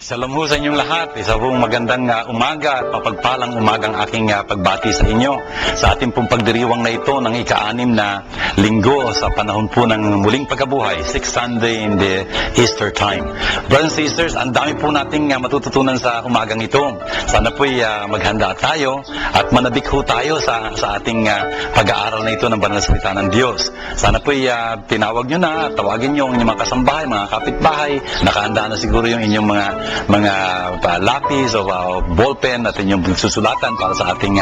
Shalom ho sa inyong lahat. Isa pong magandang umaga at mapagpalang umagang aking pagbati sa inyo sa ating pong pagdiriwang na ito ng ika-6 na linggo sa panahon po ng muling pagkabuhay, 6th Sunday in the Easter time. Brothers and sisters, ang dami po nating matututunan sa umagang ito. Sana po'y maghanda tayo at manabik ho tayo sa ating pag-aaral na ito ng banal na salita ng Diyos. Sana po'y tinawag nyo na, tawagin nyo ang inyong mga kasambahay, mga kapitbahay, nakahanda na siguro yung inyong mga lapis o ballpen at inyong susulatan para sa ating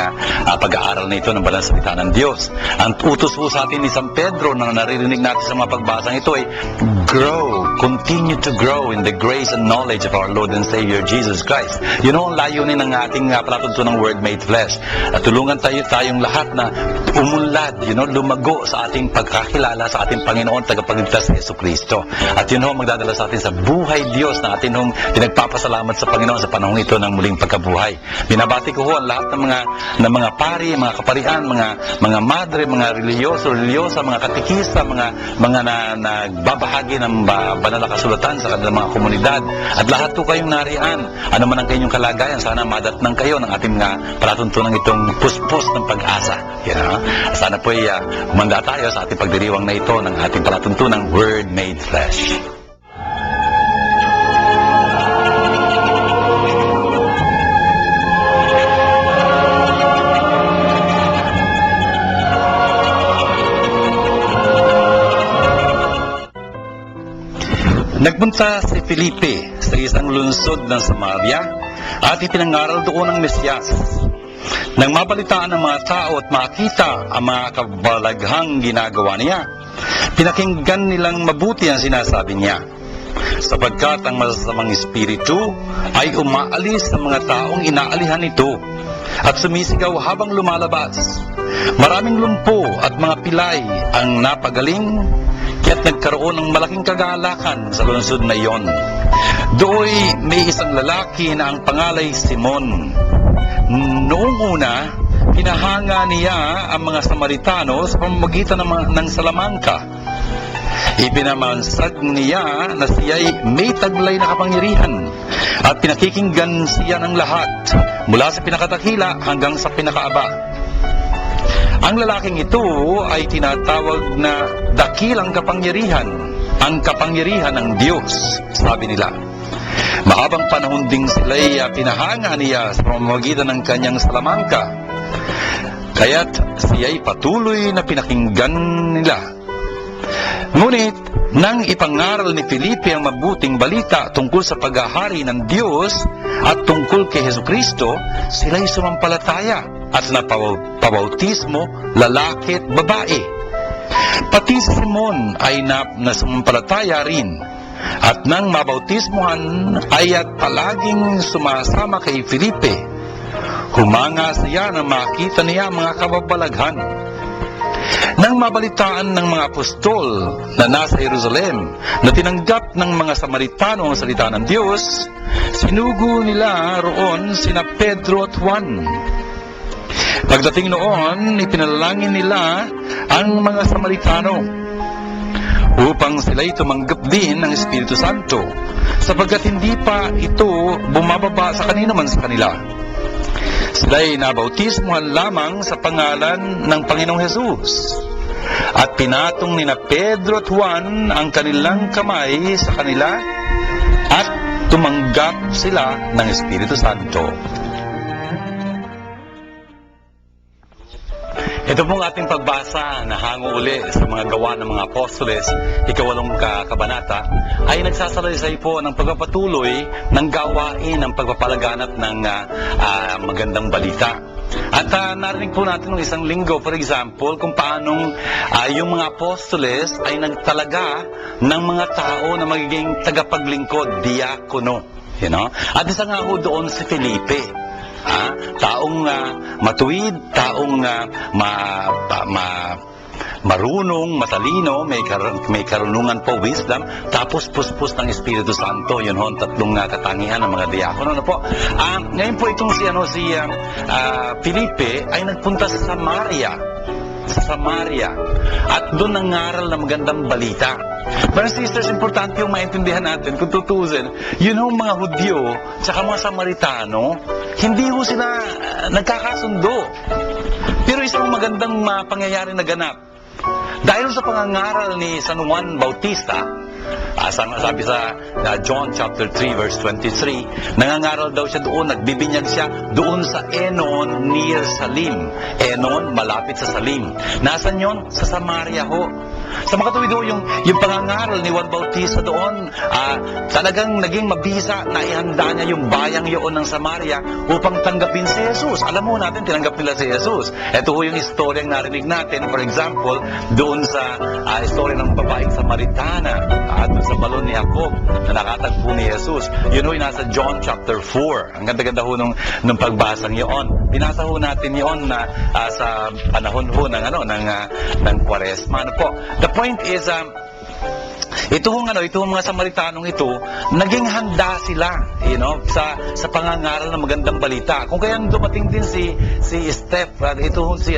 pag-aaral na ito ng banal na salita ng Diyos. Ang utos po sa atin ni San Pedro na naririnig natin sa mga pagbasang ito ay continue to grow in the grace and knowledge of our Lord and Savior Jesus Christ. Yun ang layunin ng ating palatuntunang Word Made Flesh. At tulungan tayong lahat na umunlad, lumago sa ating pagkakilala sa ating Panginoon tagapagligtas ni Jesucristo. At yun ho magdadala sa atin sa buhay Diyos na atin hong pinagpapasalamat sa Panginoon sa panahon ito ng muling pagkabuhay. Binabati ko ho ang lahat ng mga pari, mga kaparian, mga madre, mga religyosa, mga katikista, mga nagbabahagi ng banal na kasulatan sa kanilang mga komunidad. At lahat po kayong nariyan, ano man ang kanyong kalagayan, sana madatnang kayo ng ating palatuntunang itong puspos ng pag-asa. Sana po'y humanda tayo sa ating pagdiriwang na ito ng ating palatuntunang Word Made Flesh. Nagpunta si Felipe sa isang lungsod ng Samaria at ipinangaral doon ang Mesiyas. Nang mabalitaan ng mga tao at makita ang mga kabalaghang ginagawa niya, pinakinggan nilang mabuti ang sinasabi niya. Sapagkat ang masasamang espiritu ay umaalis sa mga taong inaalihan nito at sumisigaw habang lumalabas. Maraming lumpo at mga pilay ang napagaling, kaya't nagkaroon ng malaking kagalakan sa lungsod na iyon. Dooy may isang lalaki na ang pangalay Simon. Noong una, pinahanga niya ang mga Samaritano sa pamamagitan ng salamangka. Ipinamansag niya na siya'y may taglay na kapangyarihan at pinakikinggan siya ng lahat mula sa pinakatakila hanggang sa pinakaaba. Ang lalaking ito ay tinatawag na dakilang kapangyarihan, ang kapangyarihan ng Diyos, sabi nila. Mahabang panahon ding sila'y pinahanga niya sa pamamagitan ng kanyang salamangka, kaya't siya'y patuloy na pinakinggan nila. Ngunit, nang ipangaral ni Felipe ang mabuting balita tungkol sa paghahari ng Diyos at tungkol kay Jesucristo, sila'y sumampalataya at napabautismo, lalaki at babae. Pati si Simon ay nasumampalataya rin. At nang mabautismohan ay at palaging sumasama kay Felipe. Humanga siya na makita niya mga kababalaghan. Nang mabalitaan ng mga apostol na nasa Jerusalem na tinanggap ng mga Samaritano ang salita ng Diyos, sinugo nila roon sina Pedro at Juan. Pagdating noon, ipinalangin nila ang mga Samaritano upang sila'y tumanggap din ng Espiritu Santo, sapagkat hindi pa ito bumababa sa kanino man sa kanila. Sila'y nabautismuhan lamang sa pangalan ng Panginoong Hesus, at pinatong nina Pedro at Juan ang kanilang kamay sa kanila at tumanggap sila ng Espiritu Santo. Ito pong ating pagbasa na hango uli sa mga gawa ng mga apostoles, ika-8 kabanata, ay nagsasalaysay po ng pagpapatuloy ng gawain ng pagpapalaganap ng magandang balita. At narinig po natin ng isang linggo, for example, kung paanong yung mga apostoles ay nagtalaga ng mga tao na magiging tagapaglingkod, diakono. At isa nga ho doon si Felipe. Taong matuwid, taong marunong, matalino, may karunungan po, wisdom, tapos puspos ng Espiritu Santo. Yun ho, tatlong katangian ng mga diakono. Ngayon po itong si Felipe ay nagpunta sa Samaria. At doon nangaral na magandang balita. Brothers and sisters, importante yung maintindihan natin, kung tutusin, yun yung mga Hudyo, tsaka mga Samaritano, hindi ho sila nagkakasundo. Pero isang magandang pangyayari na ganap. Dahil sa pangangaral ni San Juan Bautista, sabi sa John chapter 3 verse 23, nangangaral daw siya doon, nagbibinyag siya doon sa Enon near Salim. Enon, malapit sa Salim. Nasaan yun? Sa Samaria ho. Sa mga tuwid ho, yung pangangaral ni Juan Bautista doon, talagang naging mabisa na ihanda niya yung bayang yun ng Samaria upang tanggapin si Jesus. Alam mo natin, tinanggap nila si Jesus. Ito ho yung istoryang narinig natin, for example, doon sa istorya ng babaeng Samaritana, doon sa balon ni Jacob na nakatagpo ni Jesus. Yun ho yung nasa John chapter 4. Ang ganda-ganda ho nung pagbasang yun. Binasa ho natin yun na sa panahon ho ng Kwaresma. Ano po? The point is, itong mga Samaritanong ito, naging handa sila, sa pangangaral ng magandang balita. Kung kaya dumating din si Steph, si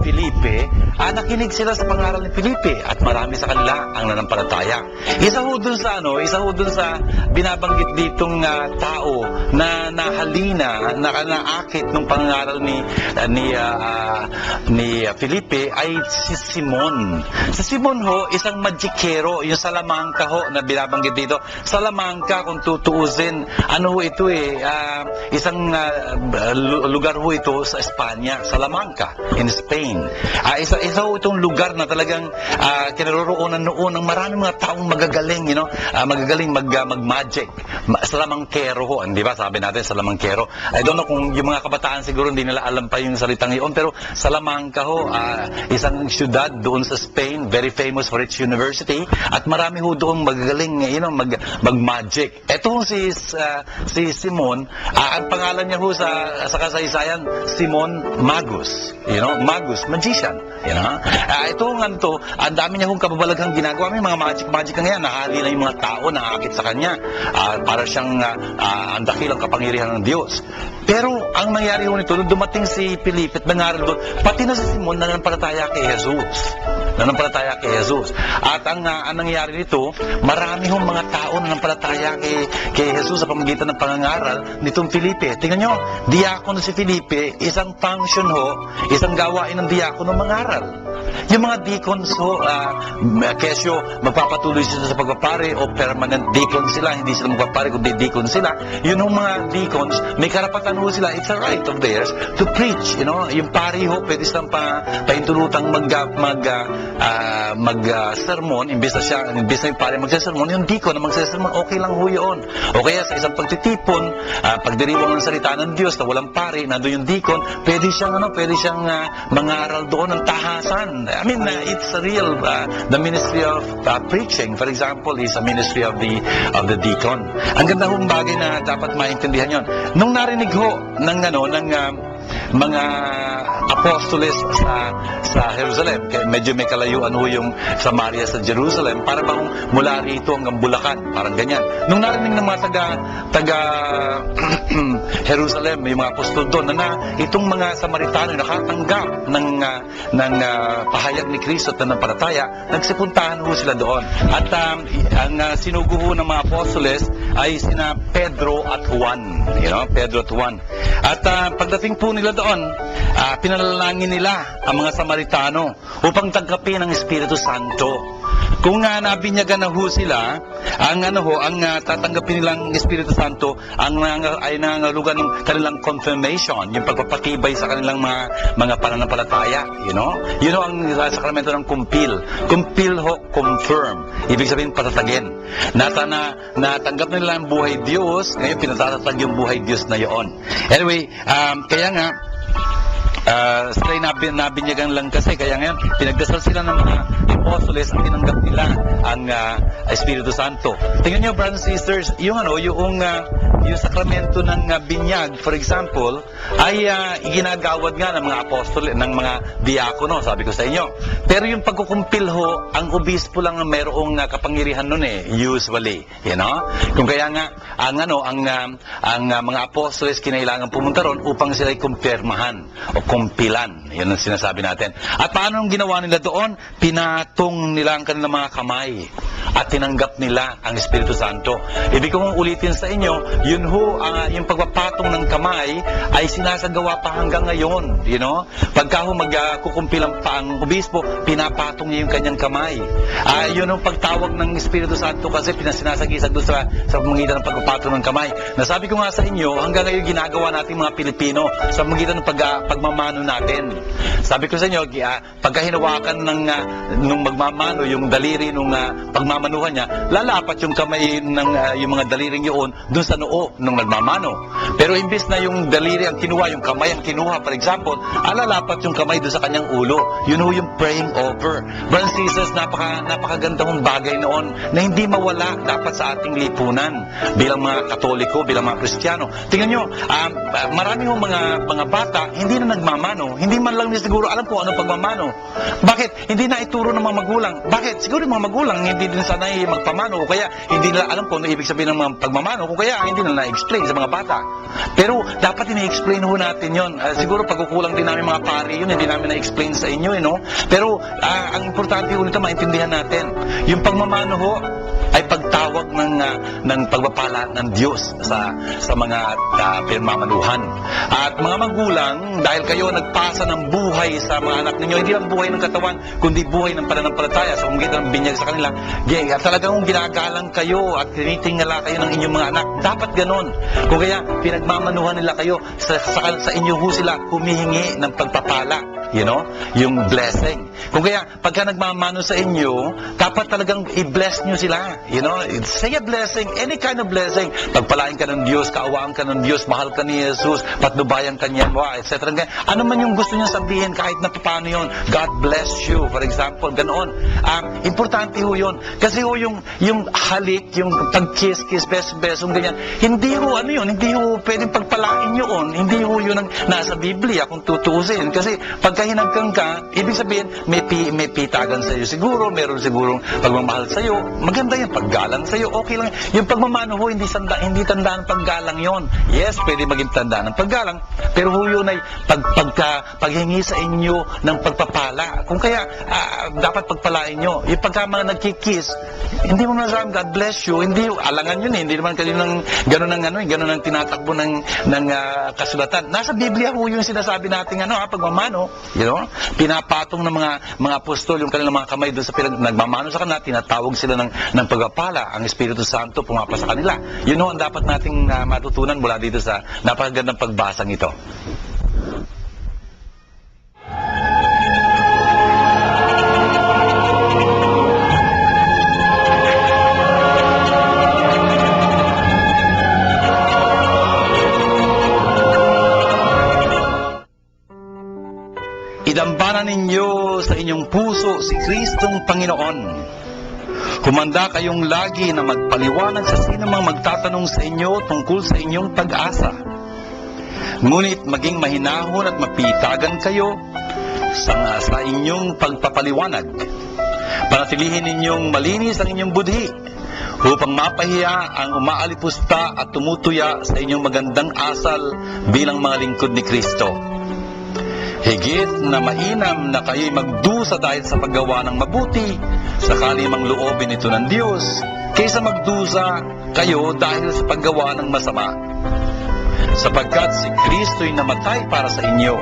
Felipe, nakinig sila sa pangaral ni Felipe at marami sa kanila ang nanampalataya. Isa ho dun sa binabanggit ditong tao na nahalina, naakit ng pangaral ni Felipe ay si Simon. Si Simon ho, isang magikero, yung Salamanca ho na binabanggit dito. Salamanca, kung tutuusin, isang lugar ho ito sa Espanya, Salamanca, in Spain. Isa ho itong lugar na talagang kinaroroonan noon ng maraming mga taong magagaling, magagaling mag-magic. Salamangkero ho, di ba? Sabi natin, Salamangkero. I don't know kung yung mga kabataan siguro hindi nila alam pa yung salitang iyon, pero Salamanca ho, isang syudad doon sa Spain, very famous for its university, at marami ho doon magagaling, mag-magic. Ito ho si Simon, ang pangalan niya ho sa kasaysayan, Simon Magus. Magus, magician. Ito ang dami niya hong kababalaghang ginagawa. May mga magic ngayon, nahali na yung mga tao na akit sa kanya. Para siyang ang dakilang kapangyarihan ng Diyos. Pero ang nangyari ho nito, nung dumating si Felipe at nangaral doon, pati na si Simon nanampalataya kay Jesus. At ang nangyari nito, marami hong mga tao na nanampalataya kay Jesus sa pamamagitan ng pangangaral nitong Felipe. Tingnan nyo, diakono si Felipe, isang function ho, isang gawain ng diakono mangaral. Yung mga deacons ho, kesyo magpapatuloy sila sa pagpapare o permanent deacon sila, hindi sila magpapare kundi deacon sila. Yun yung mga deacons, may karapatan ho sila, it's a right of theirs to preach. Yung pari ho, pwede silang paintulutang mag-sermon, imbes na yung pari magsasermon, yung deacon na magsasermon, okay lang ho yun. O kaya sa isang pagtitipon, pagdiriwang ng salita ng Diyos na walang pari, nandun yung deacon, pwede siyang mangaral doon ng tahasan. I mean, it's a real, the ministry of preaching, for example, is a ministry of the deacon. Ang ganda hong bagay na dapat maintindihan yon. Nung narinig ho ng mga apostoles sa Jerusalem, kaya medyo may kalayuan ho yung Samaria sa Jerusalem, para bang mula rito hanggang Bulacan, parang ganyan. Nung narinig ng mga taga Jerusalem, yung mga apostol doon, na itong mga Samaritano nakatanggap ng pahayag ni Kristo at nanampalataya, nagsipuntahan ho sila doon. At ang sinugo ho ng mga apostoles ay sina Pedro at Juan. Pedro at Juan. At pagdating po nila doon, pinalalangin nila ang mga Samaritano upang tanggapin ang Espiritu Santo. Kung nabinyagan na ho sila, ang tatanggapin nilang Espiritu Santo ay nangangalugan ng kanilang confirmation, yung pagpapatibay sa kanilang mga pananampalataya. Yun ho ang sakramento ng kumpil. Kumpil ho, confirm. Ibig sabihin, patatagin. Natanggap nila ang buhay Diyos, ngayon pinatatag yung buhay Diyos na yun. Anyway, kaya nga, sila'y nabinyagan lang kasi, kaya ngayon pinagdasal sila ng mga apostoles at tinanggap nila ang Espiritu Santo. Tingnan nyo, brothers and sisters, yung sakramento ng binyag, for example, ay ginagawad nga ng mga apostol, ng mga diakono, sabi ko sa inyo. Pero yung pagkukumpil ho, ang obispo lang ang mayroong kapangyarihan nun usually. Kung kaya nga, ang mga apostoles kinailangan pumunta ron upang sila'y kumpirmahan o kukumpilan. Yan ang sinasabi natin. At paano ang ginawa nila doon? Pinatong nila ang kanilang mga kamay at tinanggap nila ang Espiritu Santo. Ibig kong ulitin sa inyo, yung pagpapatong ng kamay ay sinasagawa pa hanggang ngayon. Pagka magkukumpilan pa ang obispo, pinapatong niya yung kanyang kamay. Yun ang pagtawag ng Espiritu Santo kasi sinasagisa doon sa magitan ng pagpapatong ng kamay. Nasabi ko nga sa inyo, hanggang ngayon ginagawa natin mga Pilipino sa magitan ng pagmamano natin. Sabi ko sa inyo, pagka hinawakan nung magmamano, yung daliri nung pagmamanuhan niya, lalapat yung kamay yung mga daliring yun doon sa noo nung nagmamano. Pero imbis na yung daliri ang kinuha, yung kamay ang kinuha, for example, lalapat yung kamay doon sa kanyang ulo. Yun yung praying over. Brothers and sisters, napakaganda hong bagay noon na hindi mawala dapat sa ating lipunan bilang mga Katoliko, bilang mga Kristiyano. Tingnan nyo, marami hong mga bata hindi na nagmamano, hindi man lang niya siguro alam kung ano pagmamano. Bakit? Hindi na ituro ng mga magulang. Bakit? Siguro yung mga magulang hindi din sanay magpamano o kaya hindi nila alam kung ano ibig sabihin ng mga pagmamano o kaya hindi nila na-explain sa mga bata. Pero dapat i-explain ho natin yun. Siguro pagkukulang din namin mga pari yun, hindi namin na-explain sa inyo. Pero ang importante ho nito, maintindihan natin. Yung pagmamano ho ay pagtawag ng pagpapala ng Diyos sa mga pinamamanuhan. At mga magulang, dahil kayo nagpasa ng buhay sa mga anak ninyo, hindi lang buhay ng katawan, kundi buhay ng pananampalataya sa pamamagitan ng binyag sa kanila, talagang ginagalang kayo at tinitingala kayo ng inyong mga anak. Dapat ganon. Kung kaya pinagmamanuhan nila kayo, sa inyo ho sila humihingi ng pagpapala. Yung blessing. Kung kaya, pagka nagmamano sa inyo, dapat talagang i-bless nyo sila. Say a blessing, any kind of blessing. Pagpalain ka ng Diyos, kaawaan ka ng Diyos, mahal ka ni Jesus, patnubayan ka niya, etc. Ano man yung gusto niya sabihin, kahit na paano yun, God bless you, for example, ganoon. Importante ho yun. Kasi ho yung halik, yung pag-kiss, beso, ganyan, hindi ho pwedeng pagpalain yun. Hindi ho yun ang nasa Biblia, kung tutuusin. Kasi pagka hinagkang ka, ibig sabihin, may pitagan sa iyo siguro, meron sigurong pagmamahal sa iyo. Maganda yan, paggalang sa iyo, okay lang. Yung pagmamano ho, hindi tandaan paggalang yon. Yes, pwede maging tandaan ng paggalang, pero ho yun ay paghingi sa inyo ng pagpapala. Kung kaya, dapat pagpalain nyo. Yung pagka mga nagkikiss, hindi mo masasabi, God bless you, hindi, alangan yun hindi naman kayo gano'n ang tinatakbo ng kasulatan. Nasa Biblia ho yung sinasabi natin, pagmamano, pinapatong ng mga apostol yung kanilang mga kamay doon sa nagmamano sa kanila, tinatawag sila ng pagpapala, ang Espiritu Santo pumapa sa kanila. Yun ang dapat nating matutunan mula dito sa napakagandang pagbasang ito. Idambanan ninyo sa inyong puso si Kristong Panginoon. Humanda kayong lagi na magpaliwanag sa sinumang magtatanong sa inyo tungkol sa inyong pag-asa. Ngunit maging mahinahon at mapitagan kayo sa inyong pagpapaliwanag. Panatilihin ninyong malinis ang inyong budhi upang mapahiya ang umaalipusta at tumutuya sa inyong magandang asal bilang mga lingkod ni Kristo. Higit na mainam na kayo'y magdusa dahil sa paggawa ng mabuti, sakali mang loobin ito ng Diyos, kaysa magdusa kayo dahil sa paggawa ng masama. Sapagkat si Kristo'y namatay para sa inyo.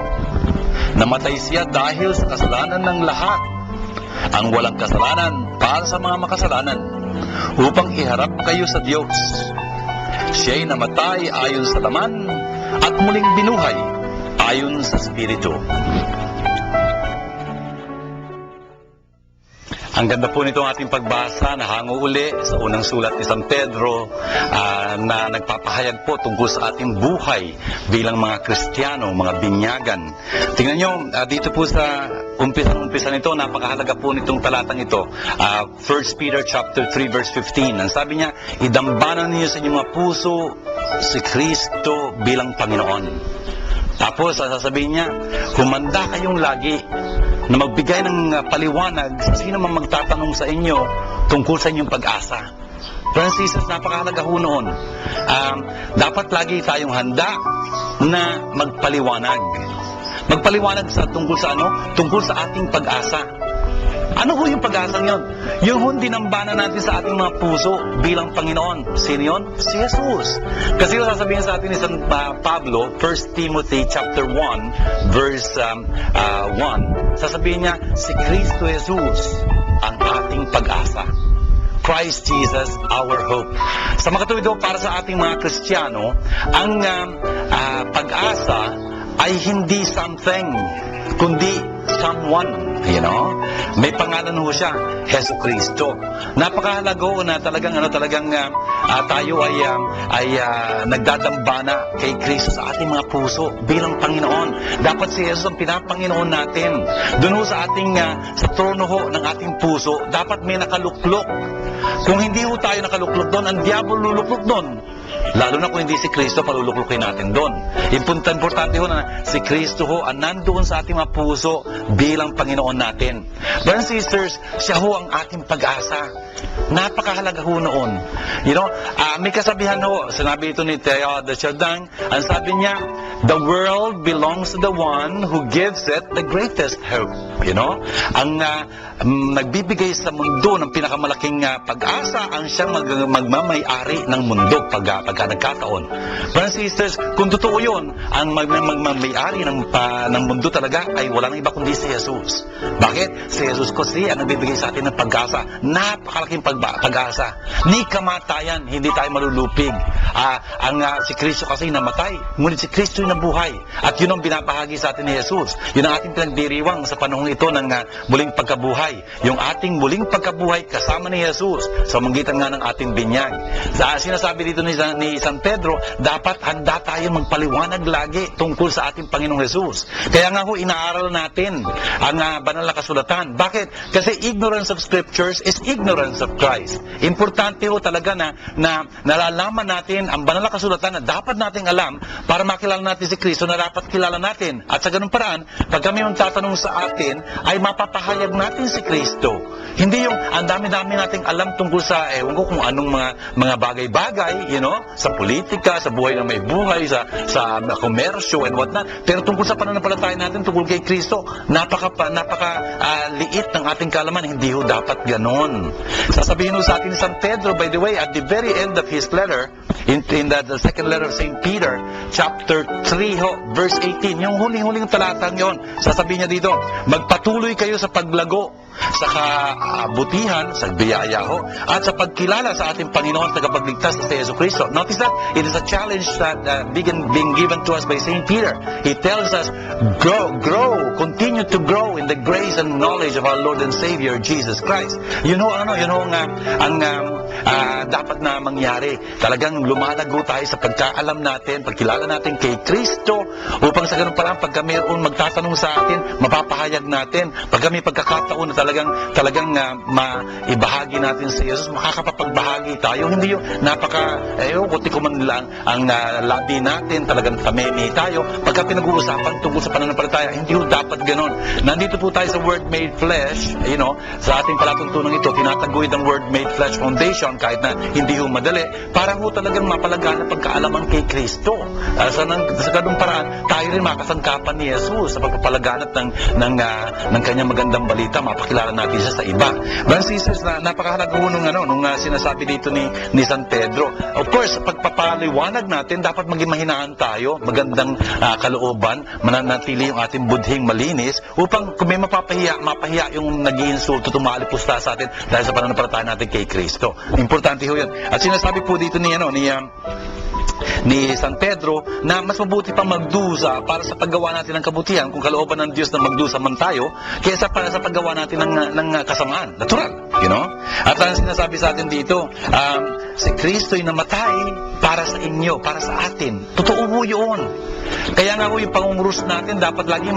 Namatay siya dahil sa kasalanan ng lahat, ang walang kasalanan para sa mga makasalanan, upang iharap kayo sa Diyos. Siya'y namatay ayon sa laman at muling binuhay ayon sa Espiritu. Ang ganda po nito ang ating pagbasa, nahango uli sa unang sulat ni San Pedro na nagpapahayag po tungkol sa ating buhay bilang mga Kristiyano, mga binyagan. Tingnan nyo, dito po sa umpisa nito, napakahalaga po nitong talatang ito. 1 Peter chapter 3 verse 15. Ang sabi niya, idambanan niyo sa inyong mga puso si Kristo bilang Panginoon. Tapos, sasabihin niya, humanda kayong lagi na magbigay ng paliwanag sa sino man magtatanong sa inyo tungkol sa inyong pag-asa. Francis, napakahalaga ho noon. Dapat lagi tayong handa na magpaliwanag. Magpaliwanag tungkol sa ano? Tungkol sa ating pag-asa. Ano ho yung pag-asang yun? Yung dinambana natin sa ating mga puso bilang Panginoon. Sino yun? Si Jesus. Kasi yung sasabihin sa atin ni San Pablo, 1 Timothy chapter 1, verse 1, sasabihin niya, si Kristo Jesus ang ating pag-asa. Christ Jesus, our hope. Sa mga katuwid para sa ating mga Kristiyano, ang pag-asa ay hindi something, kundi someone. May pangalan ho siya, Jesu Cristo. Napakahalaga ho na talagang tayo ay nagdadambana kay Kristo sa ating mga puso bilang Panginoon. Dapat si Jesus ang pinapanginoon natin. Doon ho sa ating sa trono ho ng ating puso, dapat may nakaluklok. Kung hindi ho tayo nakaluklok doon, ang diablo luluklok doon. Lalo na kung hindi si Kristo, paluluklukin natin doon. Importante ho na si Kristo ho ang nandoon sa ating mga puso bilang Panginoon natin. Brothers and sisters, siya ho ang ating pag-asa. Napakahalaga ho noon. May kasabihan ho, sinabi ito ni Theo de Chardin, ang sabi niya, the world belongs to the one who gives it the greatest hope. Ang nagbibigay sa mundo ng pinakamalaking pag-asa, ang siyang magmamayari ng mundo pagka nagkataon. Brothers and sisters, kung totoo yun, ang magmamayari ng mundo talaga ay walang iba kundi si Jesus. Bakit? Si Jesus kasi ang nagbibigay sa atin ng pag-asa. Napakalaking pag-asa. Ni kamatayan, hindi tayo malulupig. Si Kristo kasi namatay, ngunit si Kristo yung nabuhay. At yun ang binapahagi sa atin ni Jesus. Yun ang ating pinagdiriwang sa panahon ito ng muling pagkabuhay. Yung ating muling pagkabuhay kasama ni Jesus sa manggitan nga ng ating binyag. Sinasabi dito ni San Pedro, dapat handa tayo magpaliwanag lagi tungkol sa ating Panginoong Jesus. Kaya nga ho, inaaral natin ang banal na kasulatan. Bakit? Kasi ignorance of scriptures is ignorance of Christ. Importante ho talaga na nalalaman natin ang banal na kasulatan na dapat nating alam para makilala natin si Kristo na dapat kilala natin. At sa ganung paraan, pag kami yung tatanong sa atin, ay mapapahayag natin si Kristo. Hindi yung ang dami-dami nating alam tungkol sa, ewan ko kung anong mga bagay-bagay, sa politika, sa buhay na may buhay, sa komersyo and whatnot. Pero tungkol sa pananampalataya natin, tungkol kay Kristo, napaka-liit ng ating kalaman. Hindi ho dapat ganon. Sasabihin ho sa atin ni San Pedro, by the way, at the very end of his letter, in the second letter of St. Peter, chapter 3, verse 18, yung huling-huling talatang yon, sasabihin niya dito, magpatuloy kayo sa paglago, sa kabutihan, sa biyaya ho, at sa pagkilala sa ating Panginoon at tagapagligtas na si Yesu Cristo. Notice that it is a challenge that being given to us by St. Peter. He tells us, grow, continue to grow in the grace and knowledge of our Lord and Savior, Jesus Christ. Ang dapat na mangyari. Talagang lumalago tayo sa pagkaalam natin, pagkilala natin kay Kristo, upang sa ganun parang pagka mayroon magtatanong sa atin, mapapahayag natin. Pag kami pagkakataon na talagang maibahagi natin si Jesus, makakapagbahagi tayo. Hindi yung kuti ko man lang ang labi natin, talagang tameni tayo. Pagka pinag-uusapan tungkol sa pananampalataya, hindi yung dapat ganon. Nandito po tayo sa Word Made Flesh, sa ating palatuntunan ito, tinataguyod ang Word Made Flesh Foundation, kahit na hindi ho madali, para ho talagang mapalagan ang pagkaalaman kay Kristo. Sa ganung paraan, tayo rin makasangkapan ni Jesus sa pagpapalaganap ng kanyang magandang balita, mapakilala natin siya sa iba. Brothers and sisters, napakahalaga ho nung sinasabi dito ni San Pedro. Of course, pagpapaliwanag natin, dapat maging mahinaan tayo, magandang kalooban, mananatili yung ating budhing malinis, upang kung may mapahiya yung nag-iinsulto, tumalipusta sa atin dahil sa pananampalataya natin kay Kristo. Importante ho yun. At sinasabi po dito ni San Pedro na mas mabuti pang magdusa para sa paggawa natin ng kabutihan, kung kalooban ng Diyos na magdusa man tayo, kaysa para sa paggawa natin ng kasamaan. Natural, At ang sinasabi sa atin dito, si Kristo'y namatay para sa inyo, para sa atin. Totoo po yun. Kaya nga po yung pangungurus natin dapat laging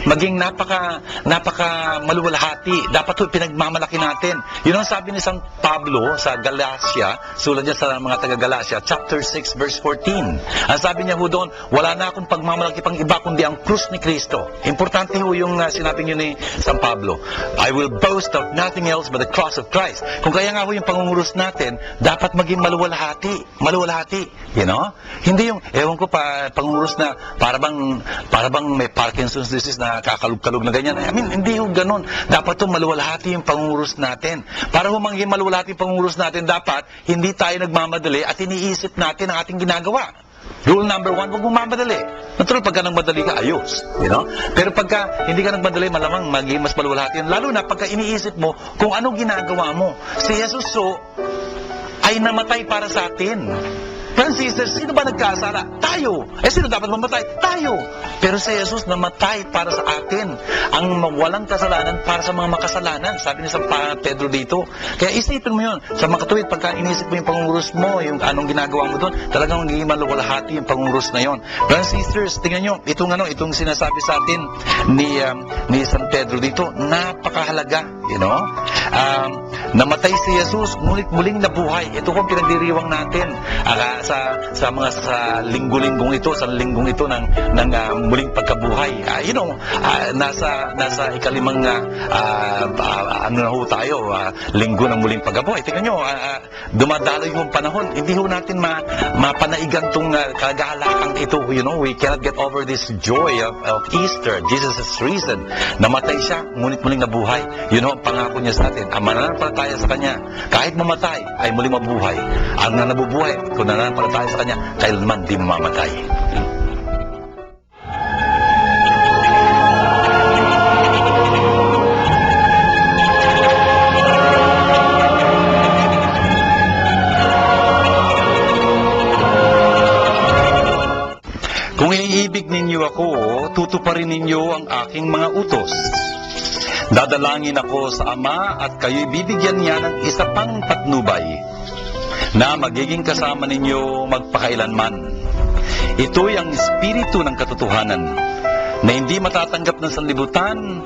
maging napaka maluwalhati. Dapat po pinagmamalaki natin. Yun ang sabi ni San Pablo sa Galatia, sulat niya sa mga taga-Galatia, chapter 6, verse 14. 17. Ang sabi niya ho doon, wala na akong pagmamalaki pang iba kundi ang krus ni Kristo. Importante ho yung sinabi niyo ni San Pablo, I will boast of nothing else but the cross of Christ. Kung kaya nga ho yung pangunguros natin, dapat maging maluwalhati. Maluwalhati. You know? Hindi yung, ewan ko pa, pangunguros na para bang may Parkinson's disease na kakalug-kalug na ganyan. I mean, hindi ho ganun. Dapat ho maluwalhati yung pangunguros natin. Para ho maging maluwalhati yung pangunguros natin, dapat hindi tayo nagmamadali at iniisip natin ang ating ginagawa. Rule number 1, huwag mong mamadali. Natural, pagka nagmadali ka, ayos. You know? Pero pagka hindi ka nagmadali, malamang maging mas maluwalhati yan. Lalo na pagka iniisip mo kung ano ginagawa mo. Si Jesus ay namatay para sa atin. Friends, sisters, sino ba nagkasala? Tayo. Sino dapat mamatay? Tayo. Pero si Jesus namatay para sa atin. Ang walang kasalanan para sa mga makasalanan. Sabi ni San Pedro dito. Kaya isipin mo yun. Sa makatuwid, pagka inisip mo yung pangungurus mo, yung anong ginagawa mo doon, talagang magiging maluwalhati yung pangungurus na yun. Friends, sisters, tingnan nyo, itong sinasabi sa atin ni San Pedro dito, napakahalaga. You know? Namatay si Jesus, ngunit muling nabuhay. Ito kung pinagdiriwang natin. Sa linggo-linggong ito, sa linggong ito ng muling pagkabuhay. Nasa ikalimang ano na ho tayo, linggo ng muling pagkabuhay. Tingnan nyo, dumadaloy yung panahon. Hindi ho natin mapanaigan itong kagalakan ito. You know, we cannot get over this joy of Easter. Jesus is risen. Namatay siya, ngunit muling nabuhay. You know, pangako niya sa atin. Ang mananampalataya sa Kanya, kahit mamatay, ay muling mabuhay. Ang nabubuhay, kung nananampalataya sa Kanya, kailanman di mamamatay. Kung iibig ninyo ako, tutuparin ninyo ang aking mga utos. Dadalangin ako sa Ama at kayo'y bibigyan niya ng isa pang patnubay na magiging kasama ninyo magpakailanman. Ito'y ang espiritu ng katotohanan na hindi matatanggap ng sanlibutan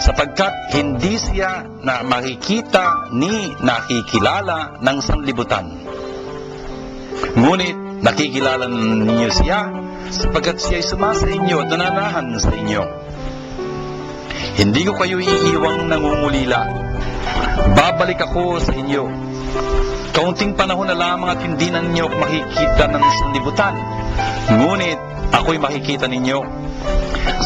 sapagkat hindi siya na makikita ni nakikilala ng sanlibutan. Ngunit nakikilala ninyo siya sapagkat siya'y sumasa inyo at nananahan sa inyo. Hindi ko kayo iiwang nangungulila. Babalik ako sa inyo. Kaunting panahon na lamang at hindi na ninyo makikita ng sanlibutan. Ngunit ako'y makikita ninyo.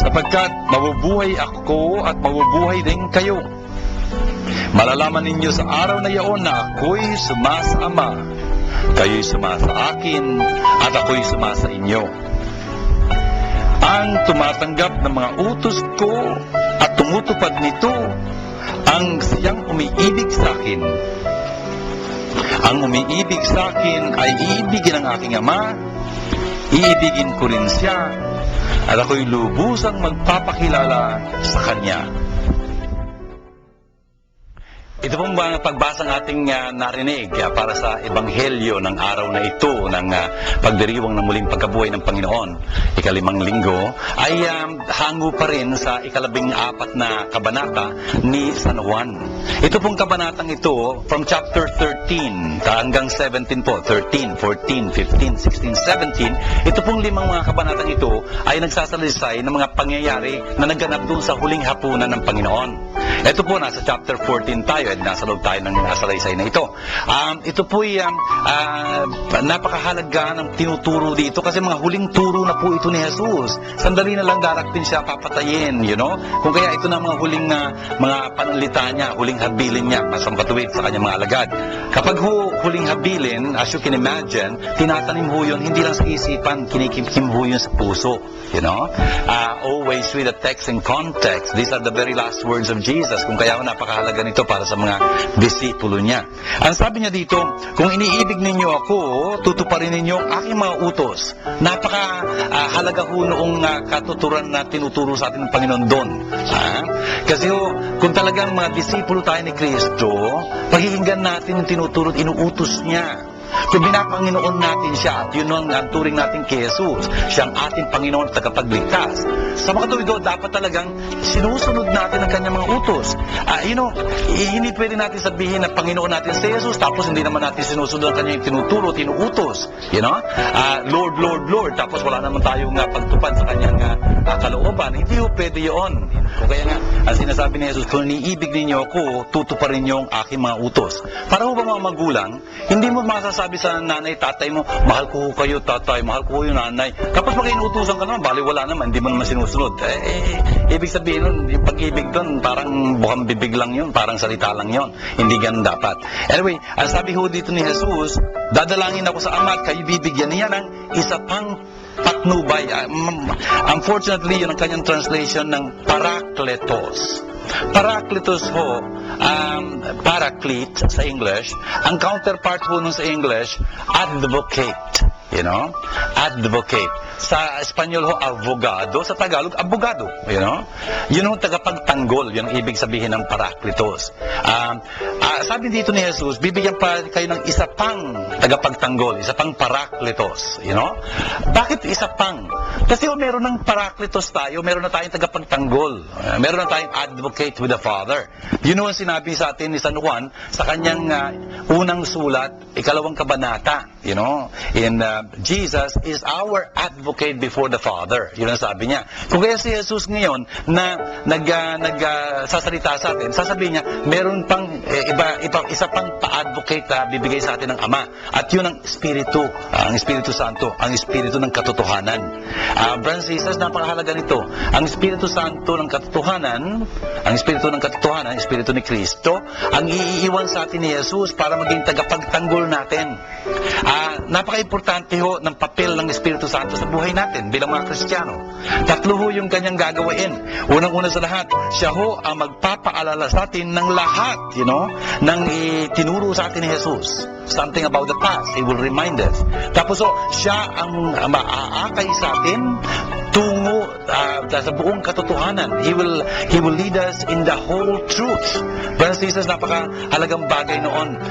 Sapagkat mabubuhay ako at mabubuhay din kayo. Malalaman ninyo sa araw na iyon na ako'y sumasa Ama, kayo'y sumasa akin, at ako'y sumasa inyo. Ang tumatanggap ng mga utos ko at tumutupad nito, ang siyang umiibig sa akin. Ang umiibig sa akin ay iibigin ng aking Ama, iibigin ko rin siya, at ako'y lubusang magpapakilala sa Kanya. Ito pong mga pagbasang ating narinig para sa Ebanghelyo ng araw na ito ng pagdiriwang ng muling pagkabuhay ng Panginoon, ikalimang linggo, ay hango pa rin sa ikalabing-apat na kabanata ni San Juan. Ito pong kabanatang ito, from chapter 13 hanggang 17 po, 13, 14, 15, 16, 17, ito pong limang mga kabanatang ito ay nagsasalaysay ng mga pangyayari na nagganap doon sa huling hapunan ng Panginoon. Ito po, nasa chapter 14 tayo, at nasa loob tayo ng salaysay na ito. Ito po ay napakahalaga ng tinuturo dito kasi mga huling turo na po ito ni Jesus. Sandali na lang darating siya papatayin, you know? Kung kaya ito na mga huling mga panalita niya, huling habilin niya, masampatuwid sa kanyang mga alagad. Kapag huling habilin, as you can imagine, tinatanim ho yun, hindi lang sa isipan, kinikimkim ho yun sa puso. You know? Always read the text in context. These are the very last words of Jesus. Kung kaya napakahalaga nito para sa mga disipulo niya. Ang sabi niya dito, kung iniibig ninyo ako, tutuparin ninyo ang aking mga utos. Napakahalaga ho noong katuturan na tinuturo sa atin ng Panginoon doon. Kasi kung talagang mga disipulo tayo ni Kristo, pakikinggan natin yung tinuturo at inuutos niya. Kung binapanginoon natin siya at yun ang turing natin kay Jesus, siya ang ating Panginoon at tagapagligtas, sa mga tuwido, dapat talagang sinusunod natin ang kanyang mga utos. Hindi pwede natin sabihin na Panginoon natin si Jesus, tapos hindi naman natin sinusunod ang kanyang tinuturo, tinuutos. Lord, Lord, Lord, tapos wala naman tayong pagtupad sa kanyang kalooban. Hindi ho pwede yun. Kaya nga, ang sinasabi ni Jesus, kung niibig ninyo ako, tutuparin niyo ang aking mga utos. Para ho ba mga magulang, hindi mo masasabi sa nanay, tatay mo, mahal ko kayo tatay, mahal ko yung nanay. Tapos mag-inutusan ka naman, bali wala naman, hindi mo naman sinusunod. Ibig sabihin nun, yung pag-ibig doon, parang buhang bibig lang yun, parang salita lang yun. Hindi ganun dapat. Anyway, ang sabi ho dito ni Jesus, dadalangin ako sa Ama at kayo bibigyan niya ng isa pang patnubay. Unfortunately, yun ang kanyang translation ng Parakletos. Parakletos ho, paraclete sa English. Ang counterpart ho nun sa English, advocate. Advocate. Sa Espanyol ho, abogado. Sa Tagalog, abogado. Yun ang tagapagtanggol. Yun ang ibig sabihin ng parakletos. Sabi dito ni Jesus, bibigyan pa kayo ng isa pang tagapagtanggol, isa pang parakletos. Bakit isa pang? Kasi meron ng parakletos tayo, meron na tayong tagapagtanggol. Meron na tayong advocate with the Father. Yun ang sinabi sa atin ni San Juan sa kanyang unang sulat, 2 kabanata. In Jesus is our advocate before the Father. Yun ang sabi niya. Kung kaya si Jesus ngayon na nagsasalita sa atin, sasabihin niya, meron pang isa pang pa-advocate na bibigay sa atin ng Ama. At yun ang Espiritu, ang Espiritu Santo, ang Espiritu ng katotohanan. Brothers and sisters, napakahalaga nito. Ang Espiritu Santo ng katotohanan, ang Espiritu ng katotohanan, ang Espiritu ni Kristo, ang iiwan sa atin ni Jesus para maging tagapagtanggol natin. Napaka-importante ho ng papel ng Espiritu Santo sa buhay natin bilang mga Kristiyano. Tatlo ho yung kanyang gagawain. Unang-una sa lahat, siya ho ang magpapaalala sa atin ng lahat, ng itinuro sa atin ni Jesus. Something about the past, He will remind us. Tapos siya ang maaakay sa atin tungo sa buong katotohanan. He will lead us in the whole truth. Brothers and sisters, napakahalagang bagay noon.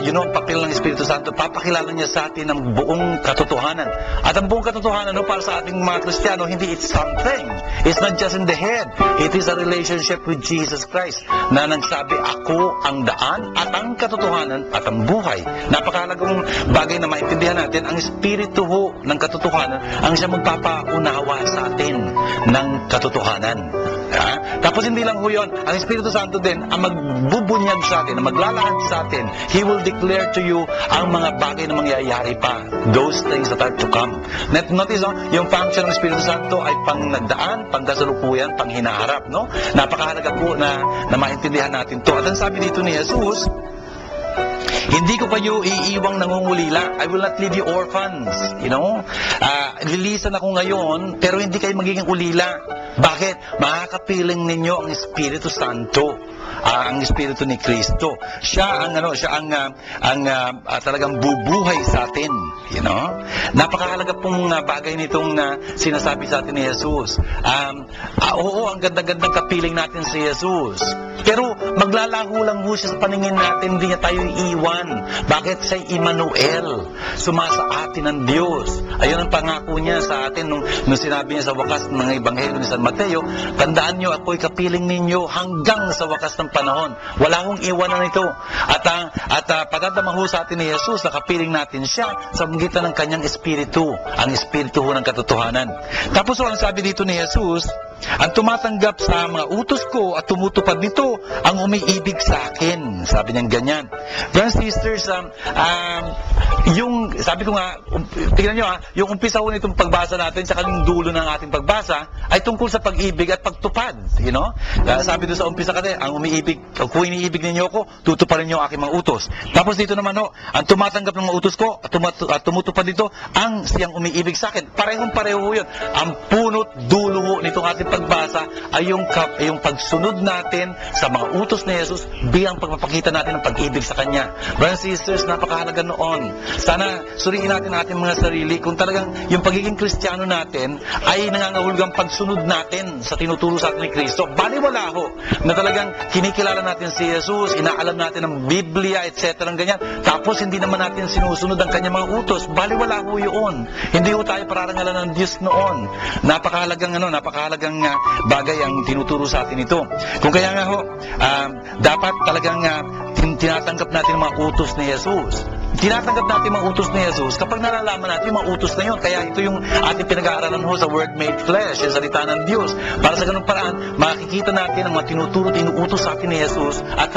Ang papel ng Espiritu Santo, papakilala niya sa atin ang buong katotohanan. At ang buong katotohanan para sa ating mga Kristiyano, hindi it's something. It's not just in the head. It is a relationship with Jesus Christ na nagsabi, ako ang daan at ang katotohanan at ang buhay. Napakahalagang bagay na maintindihan natin, ang Espiritu ho ng katotohanan ang siya magpapaunawa sa atin ng katotohanan. Tapos hindi lang ho yun, ang Espiritu Santo din ang magbubunyag sa atin, ang maglalahad sa atin. He will declare to you ang mga bagay na mangyayari pa. Those things that are to come. Notice, yung function ng Espiritu Santo ay pang nagdaan, pang kasalukuyan, pang hinaharap. Napakahalaga po na maintindihan natin to. At ang sabi dito ni Jesus, hindi ko kayo iiwang nangungulila. I will not leave you orphans. Lilisan ako ngayon, pero hindi kayo magiging ulila. Bakit? Makakapiling ninyo ang Espiritu Santo. Ang Espiritu ni Kristo. Siya ang talagang bubuhay sa atin. Napakahalaga pong bagay nitong sinasabi sa atin ni Jesus. Oo, ang ganda-gandang kapiling natin si Jesus. Pero maglalaho lang ho siya sa paningin natin, hindi niya tayo iiwan. Bakit? Siya Emmanuel. Sumasa atin ng Diyos. Ayun ang pangako niya sa atin nung sinabi niya sa wakas ng Ebanghelyo ni San Mateo, tandaan niyo, ako'y kapiling ninyo hanggang sa wakas ng panahon. Wala hong iwanan ito. At patadama ho sa atin ni Jesus na kapiling natin siya sa magitan ng kanyang Espiritu. Ang Espiritu ho ng katotohanan. Tapos ang sabi dito ni Jesus, ang tumatanggap sa mga utos ko at tumutupad nito, ang umiibig sa akin. Sabi niya ganyan. Brothers and sisters, yung, sabi ko nga, tingnan nyo yung umpisa ko nitong pagbasa natin, saka yung dulo ng ating pagbasa, ay tungkol sa pag-ibig at pagtupad. Sabi doon sa umpisa kasi, ang umiibig, kung iniibig ninyo ako, tutuparin niyo ang aking mga utos. Tapos dito naman ang tumatanggap ng mga utos ko at tumutupad nito, ang siyang umiibig sa akin. Parehong-pareho yun. Ang punot dulo nitong ating pagbasa ay yung pagsunod natin sa mga utos ni Jesus bilang pagpapakita natin ng pag-ibig sa Kanya. Brothers and sisters, napakahalaga noon. Sana suriin natin ating mga sarili kung talagang yung pagiging Kristiyano natin ay nangangahulugang pagsunod natin sa tinuturo sa atin ni Kristo. Baliwala ho na talagang kinikilala natin si Jesus, inaalam natin ang Biblia, etc. ganyan. Tapos hindi naman natin sinusunod ang Kanyang mga utos. Baliwala ho yun. Hindi ho tayo pararangalan ng Diyos noon. Napakahalagang bagay ang tinuturo sa atin ito. Kung kaya nga ho, dapat talagang tinatanggap natin ang mga utos ni Jesus. Tinatanggap natin mga utos ni Jesus kapag nalalaman natin yung mga utos na yun. Kaya ito yung ating pinag-aaralan ho sa Word Made Flesh, yung salita ng Diyos. Para sa ganung paraan, makikita natin ang mga tinuutos sa atin ni Jesus at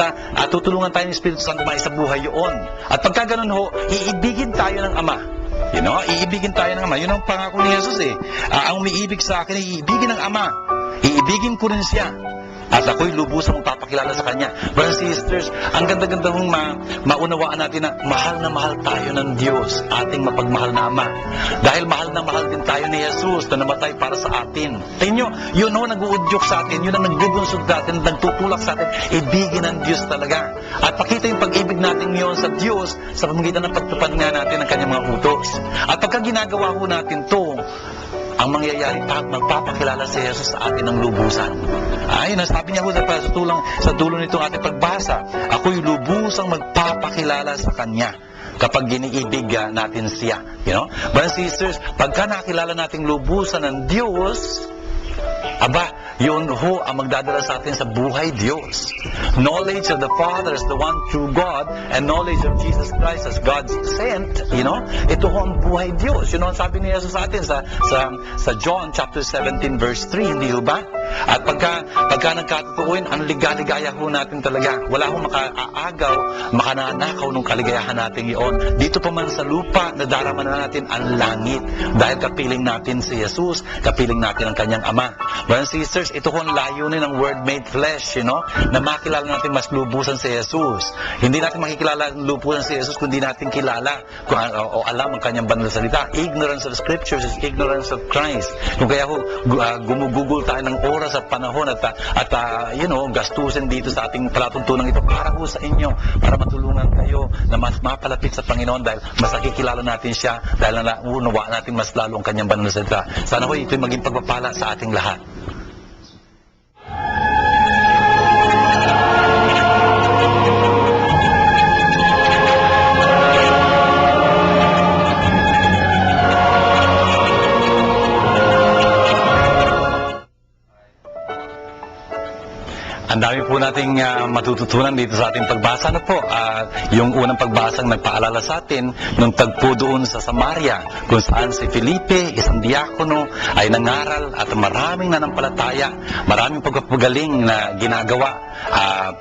tutulungan tayo ng Espiritu Santo sa buhay yun. At pagka ganun ho, iibigin tayo ng Ama. Iibigin tayo ng Ama. Yun ang pangako ni Jesus eh. Ang umiibig sa akin, iibigin ng Ama. Iibigin ko rin siya. At ako'y lubusang magpapakilala sa Kanya. Brothers and sisters, ang ganda-ganda mong maunawaan natin na mahal tayo ng Diyos, ating mapagmahal na Ama. Dahil mahal na mahal din tayo ni Jesus na namatay para sa atin. Tingnan nyo, yun ho nag-uudyok sa atin, yun ang nagbubunsod sa atin, nagtutulak sa atin, ibigin ng Diyos talaga. At pakita yung pag-ibig natin ngayon sa Diyos sa pamamagitan ng pagtupad nga natin ng Kanyang mga utos. At pagka ginagawa ho natin to, ang mangyayari magpapakilala si Jesus sa atin ng lubusan. Ayun, sabi niya ho sa dulo nitong ating pagbasa, ako'y lubusang magpapakilala sa Kanya kapag giniibig natin siya. Brothers and sisters, pagka nakilala nating lubusan ng Diyos, yun ho ang magdadala sa atin sa buhay Diyos. Knowledge of the Father as the one true God and knowledge of Jesus Christ as God's sent, ito ho ang buhay Diyos. Yun ang sabi ni Jesus sa atin sa John chapter 17 verse 3, hindi ho ba? At pagka nagkatotoo yun, ang ligaligaya ho natin talaga. Wala ho makaagaw, makananakaw nung kaligayahan natin iyon. Dito pa man sa lupa, nadarama na natin ang langit. Dahil kapiling natin si Jesus, kapiling natin ang Kanyang Ama. Brothers and sisters, ito ho ang layunin ng Word Made Flesh, na makilala natin mas lubusan si Jesus. Hindi natin makikilala ang lubusan si Jesus kung hindi natin kilala o alam ang Kanyang banal na salita. Ignorance of the Scriptures is ignorance of Christ. Kung kaya ho, gumugugol tayo ng oras at panahon at gastusin dito sa ating palatuntunan ito para ho sa inyo, para matulungan kayo na mas mapalapit sa Panginoon dahil mas nakikilala natin siya dahil naunawa natin mas lalo ang Kanyang banal na salita. Sana ho ito'y maging pagpapala sa ating lahat. Ang dami po nating matututunan dito sa ating pagbasa. Yung unang pagbasang nagpaalala sa atin nung tagpo doon sa Samaria, kung saan si Felipe, isang diakono, ay nangaral at maraming nanampalataya, maraming pagpapagaling na ginagawa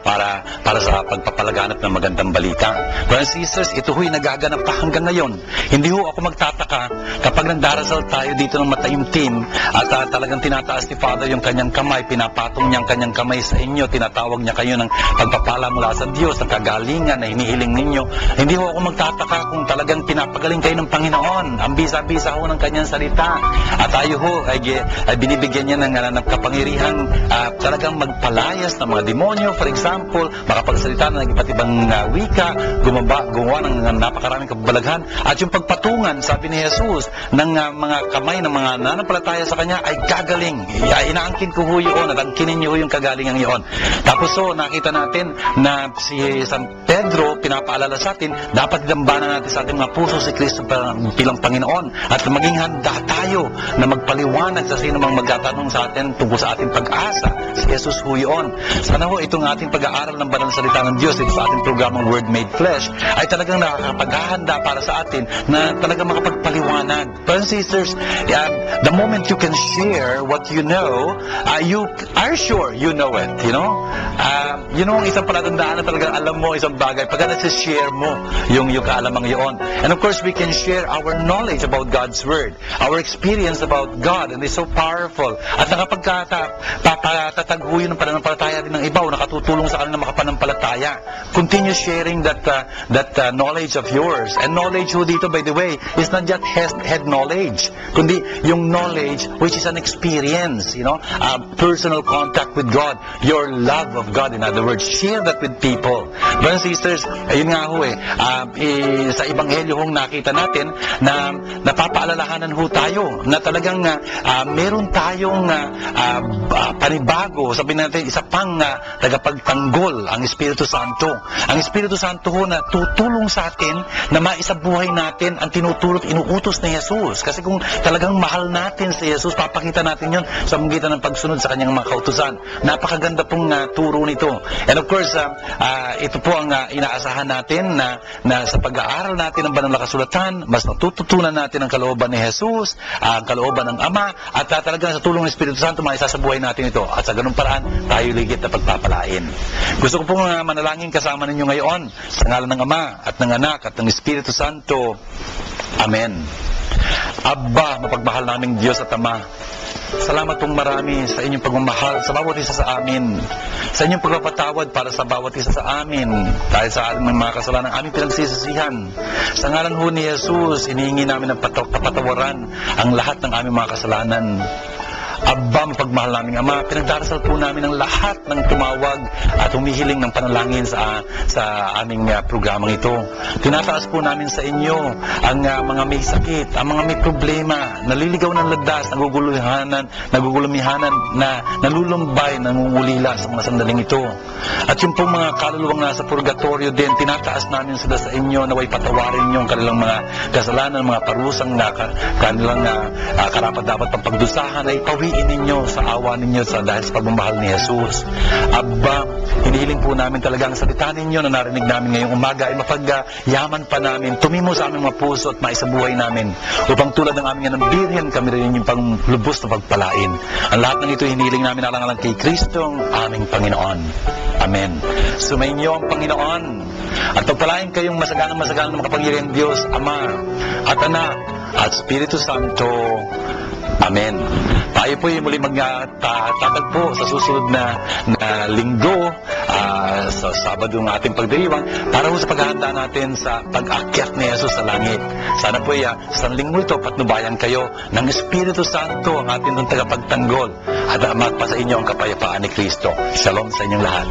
para sa pagpapalaganap ng magandang balita. Brothers and sisters, ito ho'y nagaganap pa hanggang ngayon. Hindi ho ako magtataka kapag nagdarasal tayo dito ng mataimtim at talagang tinataas ni Father yung kanyang kamay, pinapatong niya ang kanyang kamay sa inyo, tinatawag niya kayo ng pagpapala mula sa Diyos, ng kagalingan na hinihiling ninyo. Hindi ho ako magtataka kung talagang pinapagaling kayo ng Panginoon. Ang bisa-bisa ho ng kanyang salita. At tayo ho ay binibigyan niya ng kapangyarihan talagang magpalayas ng mga demonyo. For example, makapagsalita ng iba't ibang wika, gumawa ng napakaraming kababalaghan. At yung pagpatungan, sabi ni Jesus, ng mga kamay ng mga nanampalataya sa kanya ay gagaling. Inaangkin ko ho yun at angkinin niyo ho yung kagalingan yun. Tapos nakita natin na si San Pedro pinapaalala sa atin, dapat dambanan natin sa ating mga puso si Kristo bilang Panginoon at maging handa tayo na magpaliwanag sa sino mang magtatanong sa atin tungkol sa ating pag-asa. Si Jesus ho yun. Sana ho itong ating pag-aaral ng banal na salita ng Diyos dito sa ating programang Word Made Flesh ay talagang nakakapaghahanda para sa atin na talagang makapagpaliwanag. Brothers and sisters, the moment you can share what you know, you are sure you know it. No? Yun ang isang palatandaan na talagang alam mo isang bagay pagka nasi-share mo yung kaalamang yun. And of course, we can share our knowledge about God's Word, our experience about God, and it's so powerful. At nakapagtataguyod ng pananampalataya din ng iba o nakatutulong sa kanila makapanampalataya. Continue sharing that knowledge of yours. And knowledge ho dito, by the way, is not just head knowledge, kundi yung knowledge which is an experience, personal contact with God, your love of God, in other words. Share that with people. Brothers and sisters, ayun nga ho sa Ebanghelyo hong nakita natin na napapaalalahanan ho tayo na talagang meron tayong panibago, sabihin natin, isa pang tagapagtanggol, ang Espiritu Santo. Ang Espiritu Santo ho na tutulong sa atin na maisabuhay natin ang tinutulot, inuutos ni Jesus. Kasi kung talagang mahal natin si Jesus, papakita natin yun sa magitan ng pagsunod sa kanyang mga kautusan. Napakaganda pong turo nito. And of course, ito po ang inaasahan natin na sa pag-aaral natin ng banal na kasulatan, mas natututunan natin ang kalooban ni Jesus, ang kalooban ng Ama, at talagang sa tulong ng Espiritu Santo, maisasabuhay natin ito. At sa ganun paraan, tayo ligit na pagpapalain. Gusto ko pong manalangin kasama ninyo ngayon sa ngalan ng Ama at ng Anak at ng Espiritu Santo. Amen. Abba, mapagmahal naming Diyos at Ama, salamat pong marami sa inyong pagmamahal sa bawat isa sa amin, sa inyong pagpapatawad para sa bawat isa sa amin dahil sa aming mga kasalanan aming pinagsisisihan. Sa ngalan ho ni Jesus, inihingi namin ng kapatawaran ang lahat ng aming mga kasalanan. Abba, mapagmahal naming Ama, pinagdarasal po namin ang lahat ng tumawag at humihiling ng panalangin sa aming programang ito. Tinataas po namin sa inyo ang mga may sakit, ang mga may problema, naliligaw ng landas, nagugulumihanan, na nalulumbay, nangungulila sa mga sandaling ito. At yung pong mga kaluluwang nasa purgatorio din, tinataas namin sila sa inyo, naway patawarin niyo ang kanilang mga kasalanan, mga parusang kanilang karapat-dapat pang pagdusahan ay pawiin ninyo sa awa ninyo dahil sa pagmamahal ni Jesus. Abba, hinihiling po namin talaga ang salita ninyo na narinig namin ngayong umaga ay mapagyaman pa namin, tumimo sa aming mga puso at maisabuhay namin upang tulad ng aming birhen kami rin yung panglubos na pagpalain. Ang lahat ng ito hinihiling namin alang-alang kay Kristong aming Panginoon. Amen. Sumainyo ang Panginoon at pagpalain kayong masaganang ng makapangyarihan Diyos, Ama at Anak at Espiritu Santo. Amen. Tayo po yung muli magtatagpo sa susunod na linggo, sa Sabado ng ating pagdiriwang, para po sa paghahanda natin sa pag-akyat ni Jesus sa langit. Sana po sa linggo ito, patnubayan kayo ng Espiritu Santo, ang ating tagapagtanggol, at magpa sa inyo ang kapayapaan ni Kristo. Shalom sa inyong lahat.